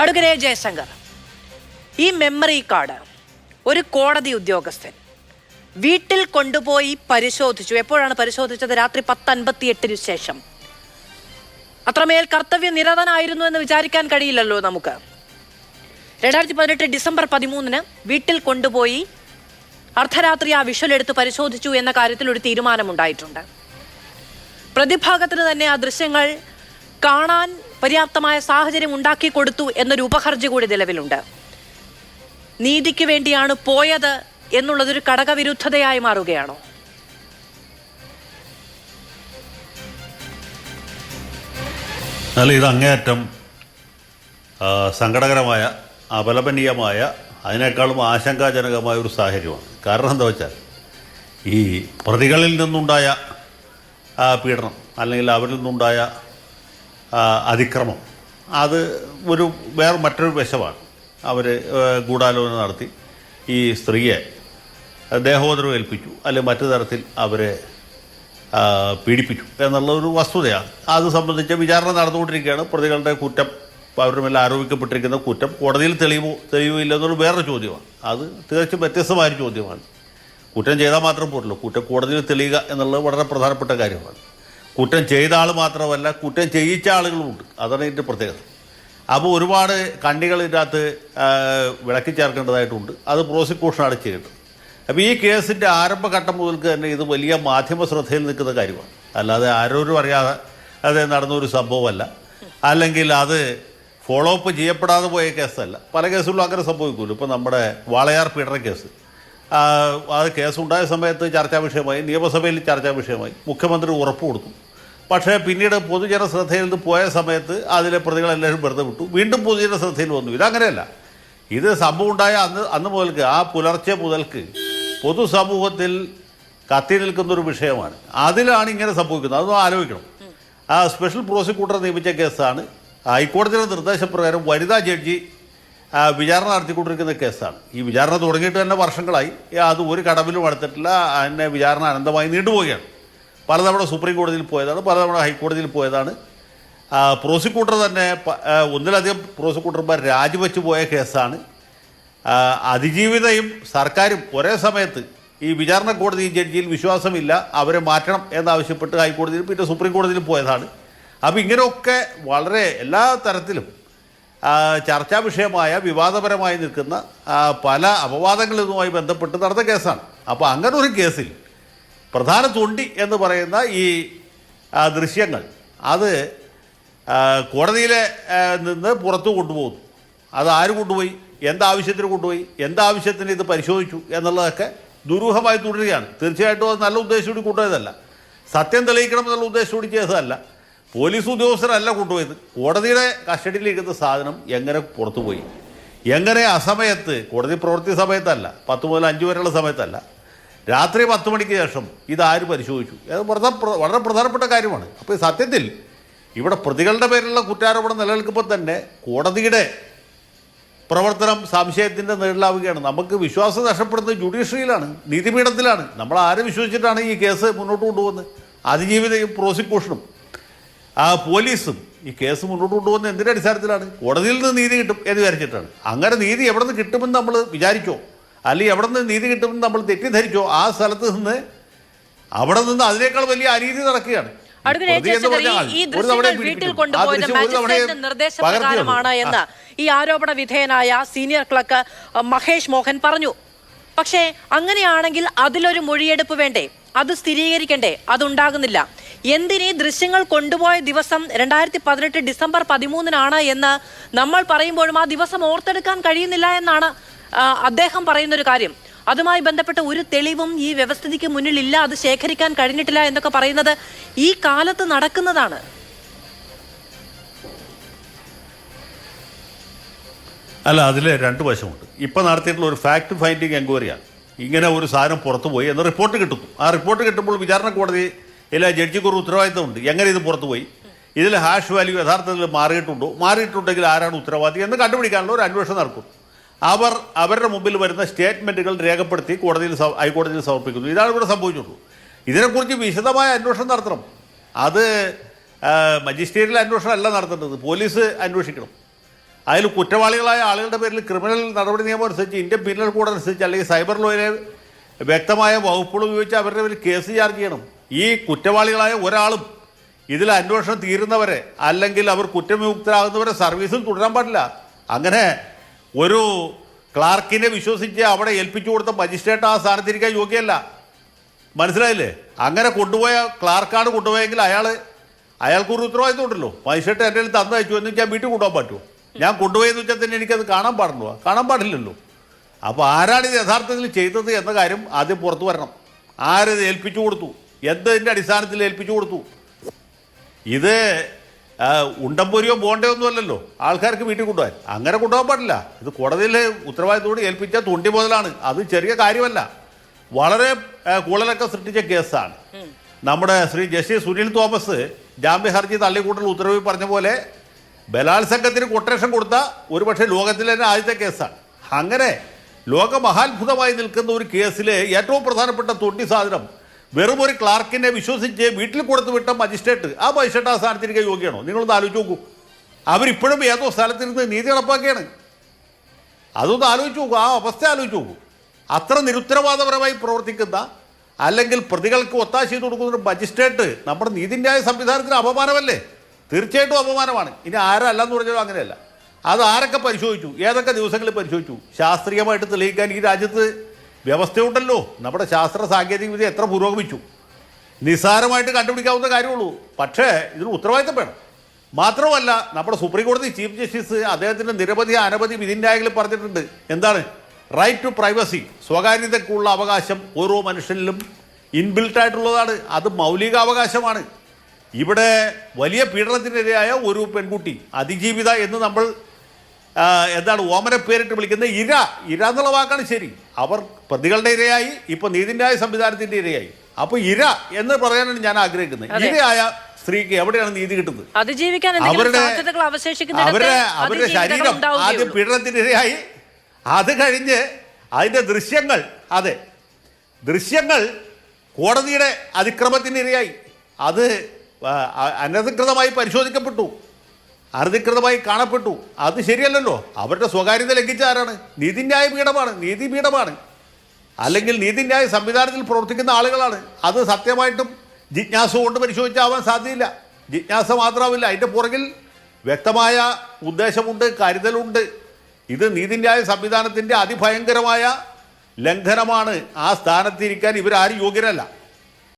Advocate Jaishankar, ഈ memory card ഒരു കോടതി ഉദ്യോഗസ്ഥൻ വീട്ടിൽ കൊണ്ടുപോയി പരിശോധിച്ചു. എപ്പോഴാണ് പരിശോധിച്ചത്? രാത്രി 10:58 ശേഷം. അത്രമേൽ കർത്തവ്യ നിരതനായിരുന്നു എന്ന് വിചാരിക്കാൻ കഴിയില്ലല്ലോ നമുക്ക്. 2018 ഡിസംബർ 13 വീട്ടിൽ കൊണ്ടുപോയി അർദ്ധരാത്രി ആ വിഷ്വൽ എടുത്ത് പരിശോധിച്ചു എന്ന കാര്യത്തിൽ ഒരു തീരുമാനമുണ്ടായിട്ടുണ്ട്. പ്രതിഭാഗത്തിന് തന്നെ ആ ദൃശ്യങ്ങൾ കാണാൻ പര്യാപ്തമായ സാഹചര്യം ഉണ്ടാക്കി കൊടുത്തു എന്നൊരു ഉപഹർജി കൂടി നിലവിലുണ്ട്. നീതിക്ക് വേണ്ടിയാണ് പോയത് എന്നുള്ളതൊരു ഘടകവിരുദ്ധതയായി മാറുകയാണോ? അല്ല, ഇത് അങ്ങേയറ്റം സങ്കടകരമായ, അപലപനീയമായ, അതിനേക്കാളും ആശങ്കാജനകമായ ഒരു സാഹചര്യമാണ്. കാരണം എന്താ വെച്ചാൽ, ഈ പ്രതികളിൽ നിന്നുണ്ടായ പീഡനം അല്ലെങ്കിൽ അവരിൽ നിന്നുണ്ടായ അതിക്രമം അത് മറ്റൊരു വശമാണ്. അവർ ഗൂഢാലോചന നടത്തി ഈ സ്ത്രീയെ ദേഹോദരം ഏൽപ്പിച്ചു, അല്ലെങ്കിൽ മറ്റു തരത്തിൽ അവരെ പീഡിപ്പിച്ചു എന്നുള്ള ഒരു വസ്തുതയാണ്. അത് സംബന്ധിച്ച് വിചാരണ നടന്നുകൊണ്ടിരിക്കുകയാണ്. പ്രതികളുടെ കുറ്റം, അവരുടെ മേലെ ആരോപിക്കപ്പെട്ടിരിക്കുന്ന കുറ്റം കോടതിയിൽ തെളിവോ ഇല്ലെന്നുള്ള വേറൊരു ചോദ്യമാണ്. അത് തീർച്ചയായും വ്യത്യസ്തമായൊരു ചോദ്യമാണ്. കുറ്റം ചെയ്താൽ മാത്രം പോരല്ലോ, കുറ്റം കോടതിയിൽ തെളിയുക എന്നുള്ളത് വളരെ പ്രധാനപ്പെട്ട കാര്യമാണ്. കുറ്റം ചെയ്ത ആൾ മാത്രമല്ല, കുറ്റം ചെയ്യിച്ച ആളുകളുമുണ്ട്. അതാണ് ഇതിൻ്റെ പ്രത്യേകത. അപ്പോൾ ഒരുപാട് കണ്ണികൾ ഇതിനകത്ത് വിളക്കി ചേർക്കേണ്ടതായിട്ടുണ്ട്. അത് പ്രോസിക്യൂഷനാണ് ചെയ്യേണ്ടത്. അപ്പോൾ ഈ കേസിൻ്റെ ആരംഭഘട്ടം മുതൽക്ക് തന്നെ ഇത് വലിയ മാധ്യമ ശ്രദ്ധയിൽ നിൽക്കുന്ന കാര്യമാണ്. അല്ലാതെ ആരോരും അറിയാതെ അത് നടന്നൊരു സംഭവമല്ല, അല്ലെങ്കിൽ അത് ഫോളോ അപ്പ് ചെയ്യപ്പെടാതെ പോയ കേസല്ല. പല കേസുകളിലും അങ്ങനെ സംഭവിക്കുമല്ലോ. ഇപ്പോൾ നമ്മുടെ വാളയാർ പീഡന കേസ്, അത് കേസുണ്ടായ സമയത്ത് ചർച്ചാ വിഷയമായി, നിയമസഭയിൽ ചർച്ചാ വിഷയമായി, മുഖ്യമന്ത്രി ഉറപ്പ് കൊടുത്തു. പക്ഷേ പിന്നീട് പൊതുജന ശ്രദ്ധയിൽ നിന്ന് പോയ സമയത്ത് അതിലെ പ്രതികളെല്ലാവരും വെറുതെ വിട്ടു, വീണ്ടും പൊതുജന ശ്രദ്ധയിൽ വന്നു. ഇതങ്ങനെയല്ല. ഇത് സംഭവം ഉണ്ടായ അന്ന് മുതൽക്ക്, ആ പുലർച്ചെ മുതൽക്ക് പൊതുസമൂഹത്തിൽ കത്തി നിൽക്കുന്നൊരു വിഷയമാണ്. അതിലാണ് ഇങ്ങനെ സംഭവിക്കുന്നത്. അതൊന്നും ആലോചിക്കണം. ആ സ്പെഷ്യൽ പ്രോസിക്യൂട്ടർ നിയമിച്ച കേസാണ്. ഹൈക്കോടതിയുടെ നിർദ്ദേശപ്രകാരം വനിതാ ജഡ്ജി വിചാരണ നടത്തിക്കൊണ്ടിരിക്കുന്ന കേസാണ്. ഈ വിചാരണ തുടങ്ങിയിട്ട് തന്നെ വർഷങ്ങളായി. അത് ഒരു കടവിലും അടുത്തിട്ടില്ല. അതിനെ വിചാരണ അനന്തമായി നീണ്ടുപോവുകയാണ്. പലതവണ സുപ്രീം കോടതിയിൽ പോയതാണ്, പലതവണ ഹൈക്കോടതിയിൽ പോയതാണ്. പ്രോസിക്യൂട്ടർ തന്നെ ഒന്നിലധികം പ്രോസിക്യൂട്ടർമാർ രാജിവെച്ച് പോയ കേസാണ്. അതിജീവിതയും സർക്കാരും ഒരേ സമയത്ത് ഈ വിചാരണ കോടതി ജഡ്ജിയിൽ വിശ്വാസമില്ല, അവരെ മാറ്റണം എന്നാവശ്യപ്പെട്ട് ഹൈക്കോടതിയിൽ പിന്നെ സുപ്രീം കോടതിയിൽ പോയതാണ്. അപ്പോൾ ഇങ്ങനെയൊക്കെ വളരെ എല്ലാ തരത്തിലും ചർച്ചാ വിഷയമായ, വിവാദപരമായി നിൽക്കുന്ന പല അപവാദങ്ങളുമായി ബന്ധപ്പെട്ട് നടന്ന കേസാണ്. അപ്പോൾ അങ്ങനെ ഒരു കേസിൽ പ്രധാന തൊണ്ടി എന്ന് പറയുന്ന ഈ ദൃശ്യങ്ങൾ അത് കോടതിയിലെ നിന്ന് പുറത്തു കൊണ്ടുപോകുന്നു. അത് ആര് കൊണ്ടുപോയി, എന്താവശ്യത്തിന് കൊണ്ടുപോയി, എന്താവശ്യത്തിന് ഇത് പരിശോധിച്ചു എന്നുള്ളതൊക്കെ ദുരൂഹമായി തുടരുകയാണ്. തീർച്ചയായിട്ടും അത് നല്ല ഉദ്ദേശത്തോടെ കൊണ്ടുപോയതല്ല, സത്യം തെളിയിക്കണം എന്നുള്ള ഉദ്ദേശത്തോടെ ചെയ്തതല്ല. പോലീസ് ഉദ്യോഗസ്ഥരല്ല കൊണ്ടുപോയത്. കോടതിയുടെ കസ്റ്റഡിയിലിരിക്കുന്ന സാധനം എങ്ങനെ പുറത്തുപോയി, എങ്ങനെ അസമയത്ത്, കോടതി പ്രവൃത്തി സമയത്തല്ല, 10 മുതൽ 5 വരെയുള്ള സമയത്തല്ല, രാത്രി 10 മണിക്ക് ശേഷം ഇതാര് പരിശോധിച്ചു, അത് വളരെ പ്രധാനപ്പെട്ട കാര്യമാണ്. അപ്പോൾ സത്യത്തിൽ ഇവിടെ പ്രതികളുടെ പേരിലുള്ള കുറ്റാരോപണം നിലനിൽക്കുമ്പോൾ തന്നെ കോടതിയുടെ പ്രവർത്തനം സംശയത്തിൻ്റെ നേരിലാവുകയാണ്. നമുക്ക് വിശ്വാസം നഷ്ടപ്പെടുന്നത് ജുഡീഷ്യറിയിലാണ്, നീതിപീഠത്തിലാണ്. നമ്മൾ ആരെ വിശ്വസിച്ചിട്ടാണ് ഈ കേസ് മുന്നോട്ട് കൊണ്ടുപോകുന്നത്? അതിജീവിതയും പ്രോസിക്യൂഷനും പോലീസും ഈ കേസ് മുന്നോട്ട് കൊണ്ടുപോകുന്നത് എന്തിൻ്റെ അടിസ്ഥാനത്തിലാണ്? കോടതിയിൽ നിന്ന് നീതി കിട്ടും എന്ന് വിചാരിച്ചിട്ടാണ്. അങ്ങനെ നീതി എവിടെ നിന്ന് കിട്ടുമെന്ന് നമ്മൾ വിചാരിച്ചോ, അല്ലെങ്കിൽ എവിടെ നിന്ന് നീതി കിട്ടുമെന്ന് നമ്മൾ തെറ്റിദ്ധരിച്ചോ, ആ സ്ഥലത്ത് നിന്ന് അവിടെ നിന്ന് അതിനേക്കാൾ വലിയ അനീതി നടക്കുകയാണ്. വീട്ടിൽ കൊണ്ടുപോയത് മജിസ്ട്രേറ്റിന്റെ നിർദ്ദേശപ്രകാരമാണ് എന്ന് ഈ ആരോപണ വിധേയനായ സീനിയർ ക്ലർക്ക് മഹേഷ് മോഹൻ പറഞ്ഞു. പക്ഷേ അങ്ങനെയാണെങ്കിൽ അതിലൊരു മൊഴിയെടുപ്പ് വേണ്ടേ? അത് സ്ഥിരീകരിക്കണ്ടേ? അതുണ്ടാകുന്നില്ല. എന്തിനീ ദൃശ്യങ്ങൾ കൊണ്ടുപോയ ദിവസം 2018 ഡിസംബർ 13 എന്ന് നമ്മൾ പറയുമ്പോഴും ആ ദിവസം ഓർത്തെടുക്കാൻ കഴിയുന്നില്ല എന്നാണ് അദ്ദേഹം പറയുന്നൊരു കാര്യം. അതുമായി ബന്ധപ്പെട്ട ഒരു തെളിവും ഈ വ്യവസ്ഥിതിക്ക് മുന്നിലില്ല, അത് ശേഖരിക്കാൻ കഴിഞ്ഞിട്ടില്ല എന്നൊക്കെ പറയുന്നത് ഈ കാലത്ത് നടക്കുന്നതാണ്. അല്ല, അതിൽ രണ്ട് വശമുണ്ട്. ഇപ്പം നടത്തിയിട്ടുള്ള ഒരു ഫാക്ട് ഫൈൻഡിങ് എൻക്വയറിയാണ്. ഇങ്ങനെ ഒരു സാധനം പുറത്തുപോയി എന്ന് റിപ്പോർട്ട് കിട്ടുന്നു. ആ റിപ്പോർട്ട് കിട്ടുമ്പോൾ വിചാരണ കോടതിയിലെ ജഡ്ജിക്ക് ഒരു ഉത്തരവാദിത്തമുണ്ട്. എങ്ങനെ ഇത് പുറത്തുപോയി, ഇതിൽ ഹാഷ് വാല്യൂ യഥാർത്ഥത്തിൽ മാറിയിട്ടുണ്ടോ, മാറിയിട്ടുണ്ടെങ്കിൽ ആരാണ് ഉത്തരവാദി എന്ന് കണ്ടുപിടിക്കാനുള്ള ഒരു അന്വേഷണം നടക്കും. അവരുടെ മുമ്പിൽ വരുന്ന സ്റ്റേറ്റ്മെൻറ്റുകൾ രേഖപ്പെടുത്തി ഹൈക്കോടതിയിൽ സമർപ്പിക്കുന്നു. ഇതാണ് ഇവിടെ സംഭവിച്ചുള്ളൂ. ഇതിനെക്കുറിച്ച് വിശദമായ അന്വേഷണം നടത്തണം. അത് മജിസ്ട്രേറ്റിലെ അന്വേഷണം അല്ല നടത്തേണ്ടത്, പോലീസ് അന്വേഷിക്കണം. അതിൽ കുറ്റവാളികളായ ആളുകളുടെ പേരിൽ ക്രിമിനൽ നടപടി നിയമം അനുസരിച്ച്, ഇന്ത്യൻ പീനൽ കോഡ് അനുസരിച്ച്, അല്ലെങ്കിൽ സൈബർ ലോയിലെ വ്യക്തമായ വകുപ്പുകൾ ഉപയോഗിച്ച് അവരുടെ പേരിൽ കേസ് ചാർജ് ചെയ്യണം. ഈ കുറ്റവാളികളായ ഒരാളും ഇതിൽ അന്വേഷണം തീരുന്നവരെ അല്ലെങ്കിൽ അവർ കുറ്റവിമുക്തരാകുന്നവരെ സർവീസിൽ തുടരാൻ പാടില്ല. അങ്ങനെ ഒരു ക്ലാർക്കിനെ വിശ്വസിച്ച് അവിടെ ഏൽപ്പിച്ചു കൊടുത്ത മജിസ്ട്രേറ്റ് ആ സ്ഥാനത്തിരിക്കാൻ യോഗ്യമല്ല. മനസ്സിലായില്ലേ? അങ്ങനെ കൊണ്ടുപോയ ക്ലാർക്കാണ് കൊണ്ടുപോയെങ്കിൽ അയാൾക്കൊരു ഉത്തരവാദിത്വം ഉണ്ടല്ലോ. മജിസ്ട്രേറ്റ് എൻ്റെ കയ്യിൽ തന്നയച്ചു എന്ന് വെച്ചാൽ വീട്ടിൽ കൊണ്ടുപോകാൻ പറ്റുമോ? ഞാൻ കൊണ്ടുപോയെന്ന് വെച്ചാൽ തന്നെ എനിക്കത് കാണാൻ പാടില്ലല്ലോ. അപ്പോൾ ആരാണിത് യഥാർത്ഥത്തിൽ ചെയ്തത് എന്ന കാര്യം ആദ്യം പുറത്തു വരണം. ആരിത് ഏൽപ്പിച്ചു കൊടുത്തു, എന്തിൻ്റെ അടിസ്ഥാനത്തിൽ ഏൽപ്പിച്ചു കൊടുത്തു? ഇത് ഉണ്ടംപൊരിയോ ബോണ്ടയോ ഒന്നും അല്ലല്ലോ ആൾക്കാർക്ക് വീട്ടിൽ കൊണ്ടുപോകാൻ. അങ്ങനെ കൊണ്ടുപോകാൻ പാടില്ല. ഇത് കോടതിയിലെ ഉത്തരവാദിത്തോട് ഏൽപ്പിച്ച തൊണ്ടി മുതലാണ്. അത് ചെറിയ കാര്യമല്ല, വളരെ കൂളലൊക്കെ സൃഷ്ടിച്ച കേസാണ്. നമ്മുടെ ശ്രീ ജസ്റ്റിസ് സുനിൽ തോമസ് ജാമ്യ ഹർജി തള്ളിക്കൂട്ടൽ ഉത്തരവിൽ പറഞ്ഞ പോലെ ബലാത്സംഗത്തിന് കൊട്ടേഷൻ കൊടുത്ത ഒരുപക്ഷെ ലോകത്തിലെ തന്നെ ആദ്യത്തെ കേസാണ്. അങ്ങനെ ലോകമഹാത്ഭുതമായി നിൽക്കുന്ന ഒരു കേസിലെ ഏറ്റവും പ്രധാനപ്പെട്ട തൊണ്ടി സാധനം വെറും ഒരു ക്ലാർക്കിനെ വിശ്വസിച്ച് വീട്ടിൽ കൊടുത്തു വിട്ട മജിസ്ട്രേറ്റ്, ആ മജിസ്ട്രേറ്റ് ആ സ്ഥാനത്തിരിക്കാൻ യോഗ്യമാണോ? നിങ്ങളൊന്ന് ആലോചിച്ച് നോക്കൂ. അവരിപ്പോഴും ഏതോ സ്ഥലത്തിരുന്ന് നീതി നടപ്പാക്കുകയാണ്. അതൊന്ന് ആലോചിച്ച് നോക്കൂ, ആ അവസ്ഥ ആലോചിച്ച് നോക്കൂ. അത്ര നിരുത്തരവാദപരമായി പ്രവർത്തിക്കുന്ന അല്ലെങ്കിൽ പ്രതികൾക്ക് ഒത്താശ ചെയ്ത് കൊടുക്കുന്ന ഒരു മജിസ്ട്രേറ്റ് നമ്മുടെ നീതിന്യായ സംവിധാനത്തിന് അപമാനമല്ലേ? തീർച്ചയായിട്ടും അപമാനമാണ്. ഇനി ആരല്ലെന്ന് പറഞ്ഞാലും അങ്ങനെയല്ല. അത് ആരൊക്കെ പരിശോധിച്ചു, ഏതൊക്കെ ദിവസങ്ങളിൽ പരിശോധിച്ചു? ശാസ്ത്രീയമായിട്ട് തെളിയിക്കാൻ ഈ രാജ്യത്ത് വ്യവസ്ഥയുണ്ടല്ലോ. നമ്മുടെ ശാസ്ത്ര സാങ്കേതിക വിദ്യ എത്ര പുരോഗമിച്ചു. നിസ്സാരമായിട്ട് കണ്ടുപിടിക്കാവുന്ന കാര്യമുള്ളൂ. പക്ഷേ ഇതിന് ഉത്തരവാദിത്തം വേണം. മാത്രമല്ല, നമ്മുടെ സുപ്രീം കോടതി ചീഫ് ജസ്റ്റിസ് അദ്ദേഹത്തിൻ്റെ നിരവധി അനവധി വിധിന്യായങ്ങളിൽ പറഞ്ഞിട്ടുണ്ട്. എന്താണ്? റൈറ്റ് ടു പ്രൈവസി, സ്വകാര്യതയ്ക്കുള്ള അവകാശം ഓരോ മനുഷ്യനിലും ഇൻബിൽട്ടായിട്ടുള്ളതാണ്. അത് മൗലികാവകാശമാണ്. ഇവിടെ വലിയ പീഡനത്തിനിരയായ ഒരു പെൺകുട്ടി, അതിജീവിത എന്ന് നമ്മൾ എന്താണ് ഓമന പേരിട്ട് വിളിക്കുന്ന ഇര എന്നുള്ള വാക്കാണ് ശരി. അവർ പ്രതികളുടെ ഇരയായി, ഇപ്പൊ നീതിന്യായ സംവിധാനത്തിന്റെ ഇരയായി. അപ്പൊ ഇര എന്ന് പറയാനാണ് ഞാൻ ആഗ്രഹിക്കുന്നത്. ഇരയായ സ്ത്രീക്ക് എവിടെയാണ് നീതി കിട്ടുന്നത്? അവരുടെ ശരീരം ആദ്യം പീഡനത്തിന്റെ ഇരയായി, അത് കഴിഞ്ഞ് അതിന്റെ ദൃശ്യങ്ങൾ, അതെ ദൃശ്യങ്ങൾ കോടതിയുടെ അതിക്രമത്തിന് ഇരയായി. അത് അനധികൃതമായി പരിശോധിക്കപ്പെട്ടു, അനധികൃതമായി കാണപ്പെട്ടു. അത് ശരിയല്ലല്ലോ. അവരുടെ സ്വകാര്യത ലംഘിച്ച ആരാണ്? നീതിന്യായ പീഠമാണ്, നീതിപീഠമാണ്, അല്ലെങ്കിൽ നീതിന്യായ സംവിധാനത്തിൽ പ്രവർത്തിക്കുന്ന ആളുകളാണ്. അത് സത്യമായിട്ടും ജിജ്ഞാസ കൊണ്ട് പരിശോധിച്ചാവാൻ സാധ്യതയില്ല. ജിജ്ഞാസ മാത്രമാവില്ല, അതിൻ്റെ പുറകിൽ വ്യക്തമായ ഉദ്ദേശമുണ്ട്, കരുതലുണ്ട്. ഇത് നീതിന്യായ സംവിധാനത്തിൻ്റെ അതിഭയങ്കരമായ ലംഘനമാണ്. ആ സ്ഥാനത്തിരിക്കാൻ ഇവരാരും യോഗ്യരല്ല.